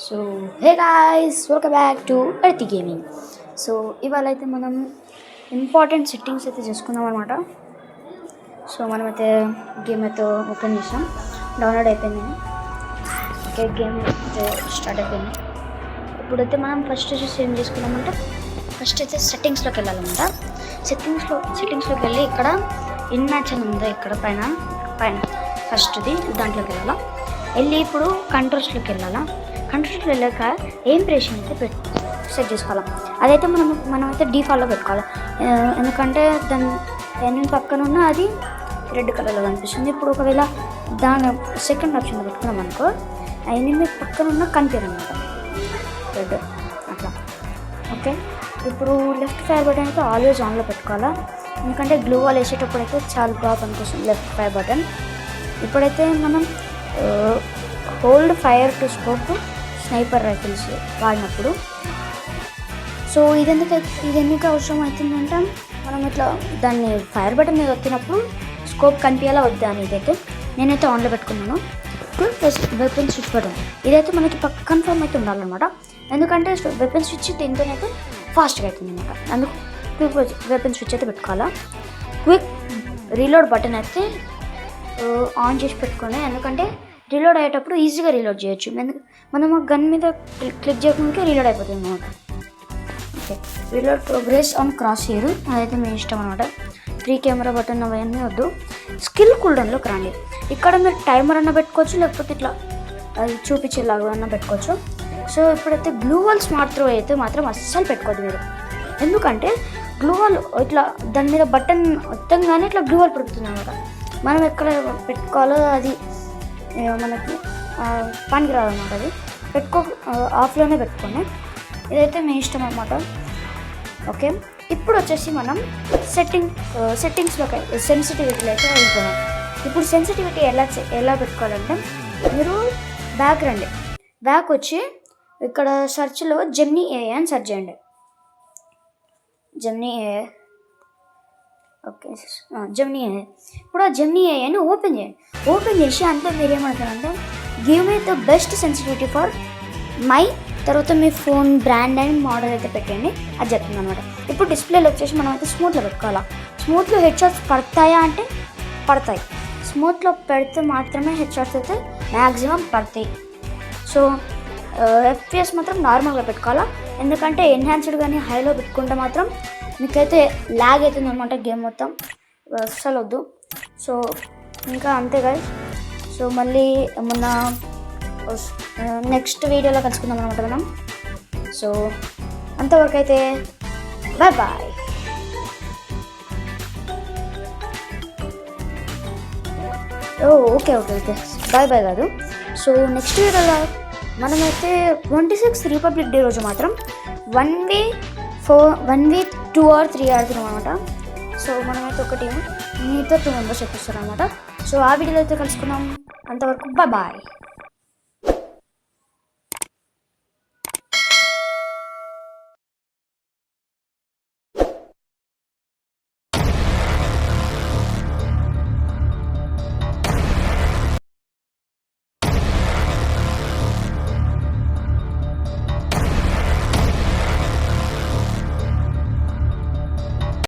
So hey guys, welcome back to ఎర్తీ gaming. So ఇవాళ అయితే మనం ఇంపార్టెంట్ సెట్టింగ్స్ అయితే చేసుకుందాం అనమాట. సో మనమైతే గేమ్ అయితే ఓపెన్ చేసాం, డౌన్లోడ్ అయిపోయింది. ఓకే, గేమ్ అయితే స్టార్ట్ అయిపోయింది. ఇప్పుడైతే మనం ఫస్ట్ వచ్చేసి ఏం చేసుకున్నామంటే, ఫస్ట్ అయితే సెట్టింగ్స్లోకి వెళ్ళాలన్నమాట. సెట్టింగ్స్లోకి వెళ్ళి ఇక్కడ ఇన్ మ్యాచ్ అని ఉందా, ఇక్కడ పైన ఫస్ట్ది దాంట్లోకి వెళ్ళి ఇప్పుడు కంట్రోల్స్లోకి వెళ్ళాలా. కంట్రోల్స్కి వెళ్ళాక ఏం ప్రెషన్ అయితే సెట్ చేసుకోవాలి. అదైతే మనమైతే డిఫాల్ట్లో పెట్టుకోవాలి, ఎందుకంటే దాని పక్కన ఉన్న అది రెడ్ కలర్లో కనిపిస్తుంది. ఇప్పుడు ఒకవేళ దాని సెకండ్ ఆప్షన్లో పెట్టుకున్నాం అనుకో, ఎనిమిది పక్కన ఉన్న కనిపించనమాట రెడ్ అట్లా. ఓకే, ఇప్పుడు లెఫ్ట్ ఫైర్ బటన్ అయితే ఆల్వేస్ ఆన్లో పెట్టుకోవాలా, ఎందుకంటే గ్లూ వాల్ వేసేటప్పుడు అయితే చాలా బాగా పనికొస్తుంది లెఫ్ట్ ఫైర్ బటన్. ఇప్పుడైతే మనం hold fire to scope sniper rifles వాడినప్పుడు, సో ఇది ఎందుకు అవసరం అవుతుందంటే, మనం ఇట్లా దాన్ని ఫైర్ బటన్ మీద వచ్చినప్పుడు స్కోప్ కనిపించేలా వద్దా అని ఇదైతే నేనైతే ఆన్లో పెట్టుకున్నాను. ఇప్పుడు వెపన్ స్విచ్ బటన్ ఇదైతే మనకి కన్ఫర్మ్ అయితే ఉండాలన్నమాట, ఎందుకంటే వెపన్ స్విచ్ దీంతోనైతే ఫాస్ట్గా అవుతుంది అనమాట. అందుకు క్విక్ వెపన్ స్విచ్ అయితే పెట్టుకోవాలా. క్విక్ రీలోడ్ బటన్ అయితే ఆన్ చేసి పెట్టుకోండి, ఎందుకంటే రీలోడ్ అయ్యేటప్పుడు ఈజీగా రీలోడ్ చేయొచ్చు. మనం ఆ గన్ మీద క్లిక్ చేయకుండా రీలోడ్ అయిపోతుంది అనమాట. Okay, reload progress on cross hair అదైతే మీ ఇష్టం అనమాట. 3 కెమెరా బటన్ అవన్నీ వద్దు. స్కిల్ కూల్డౌన్లోకి రండి. ఇక్కడ మీరు టైమర్ అన్న పెట్టుకోవచ్చు, లేకపోతే ఇట్లా అది చూపించేలాగా అన్న పెట్టుకోవచ్చు. సో ఇప్పుడైతే గ్లూ వాల్ స్మార్ట్ త్రో అయితే మాత్రం అస్సలు పెట్టుకోవద్దు మీరు, ఎందుకంటే గ్లూ వాల్ ఇట్లా దాని మీద బటన్ మొత్తంగానే ఇట్లా గ్లూ వాల్ పెడుతుంది అనమాట. మనం ఎక్కడ పెట్టుకోవాలో అది మనకి పనికి రాదన్నమాట. అది ఆఫ్లోనే పెట్టుకోండి, ఇదైతే మీ ఇష్టం అన్నమాట. ఓకే, ఇప్పుడు వచ్చేసి మనం సెట్టింగ్స్లోకి సెన్సిటివిటీలో అయితే వెళ్ళిపోయాం. ఇప్పుడు సెన్సిటివిటీ ఎలా పెట్టుకోవాలంటే, మీరు బ్యాక్ రండి. బ్యాక్ వచ్చి ఇక్కడ సెర్చ్లో జెమినీ ఏఐ అని సెర్చ్ చేయండి. Gemini AI, okay Gemini AI. ఇప్పుడు ఆ జెమినీ ఏఐని ఓపెన్ చేయండి. ఓపెన్ చేసి అంతా మీరు ఏమంటారంటే, give me the best sensitivity for my, తర్వాత మీ ఫోన్ బ్రాండ్ అండ్ మోడల్ అయితే పెట్టండి, అది చెప్తుంది అనమాట. ఇప్పుడు డిస్ప్లేలో వచ్చేసి మనం అయితే స్మూత్లో పెట్టుకోవాలా. స్మూత్లో హెడ్ షాట్స్ పడతాయా అంటే పడతాయి, స్మూత్లో పెడితే మాత్రమే హెడ్ షాట్స్ అయితే మ్యాక్సిమం పడతాయి. సో ఎఫ్పిఎస్ మాత్రం నార్మల్గా పెట్టుకోవాలా, ఎందుకంటే ఎన్హాన్స్డ్ కానీ హైలో పెట్టుకుంటే మాత్రం మీకైతే ల్యాగ్ అవుతుంది అనమాట గేమ్ మొత్తం, అస్సలు వద్దు. సో ఇంకా అంతే గాయ్స్. సో మళ్ళీ మొన్న నెక్స్ట్ వీడియోలో కలుసుకుందాం అనమాట మనం. సో అంతవరకు అయితే బాయ్ బాయ్. ఓకే బాయ్ కాదు. సో నెక్స్ట్ వీడియోలో మనమైతే 26th రిపబ్లిక్ డే రోజు మాత్రం 1v 2 or 3 ఆడుతున్నాం అనమాట. సో మనమైతే ఒక టీం మీతో 2 మెంబర్స్ చెప్పిస్తారు అనమాట. సో ఆ వీడియోలో అయితే కలుసుకున్నాం, అంతవరకు బాయ్.